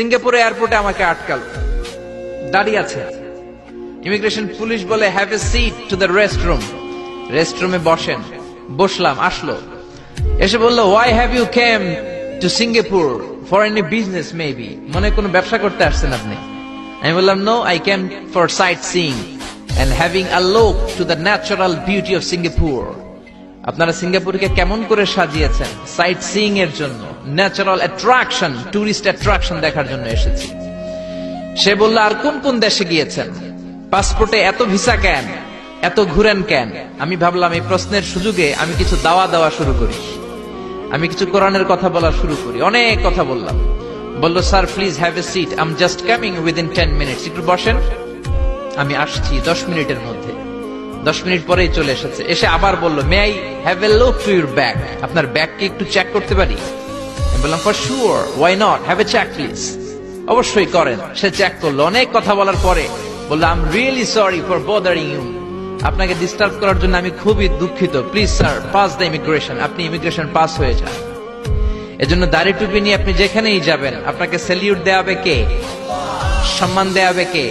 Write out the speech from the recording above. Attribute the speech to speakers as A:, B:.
A: সিঙ্গাপুরে এয়ারপোর্টে আমাকে আটকালো, দাঁড়িয়ে আছে ইমিগ্রেশন পুলিশ, বলে have a seat to the রেস্টরুমে বসেন। বসলাম, আসলো, এসে বললো why have you came to Singapore for any business maybe, মনে কোনো ব্যবসা করতে আসছেন আপনি? আমি বললাম no, I came for sightseeing and having a look to the natural beauty of Singapore. আপনারা সিঙ্গাপুরকে কেমন করে সাজিয়েছেন, সাইট সিইং এর জন্য, ন্যাচারাল অ্যাট্রাকশন, টুরিস্ট অ্যাট্রাকশন দেখার জন্য এসেছি। সে বলল আর কোন কোন দেশে গিয়েছেন, পাসপোর্টে এত ভিসা কেন, এত ঘুরেন কেন? আমি ভাবলাম এই প্রশ্নের সুযোগে আমি কিছু দেওয়া শুরু করি, আমি কিছু কোরআনের কথা বলা শুরু করি। অনেক কথা বললাম। বলল sir please have a seat, I am just coming within 10 minutes, একটু বসেন, আমি আসছি 10 মিনিটের মধ্যে। 10 মিনিট পরেই চলে এসেছে। এসে আবার বলল may I have a look to your bag, আপনার ব্যাগ কি একটু চেক করতে পারি? আমি বললাম for sure, why not, have a check please. অবশ্যই করেন। সে চেক করলো। অনেক কথা বলার পরে বললো I am really sorry for bothering you, আপনাকে ডিস্টার্ব করার জন্য আমি খুবই দুঃখিত, please sir pass the immigration, আপনি ইমিগ্রেশন পাস হয়ে যান। এজন্য দাড়ি টুপি নিয়ে আপনি যেখানেই যাবেন আপনাকে স্যালিউট দেওয়াবে কে, সম্মান দেওয়াবে কে?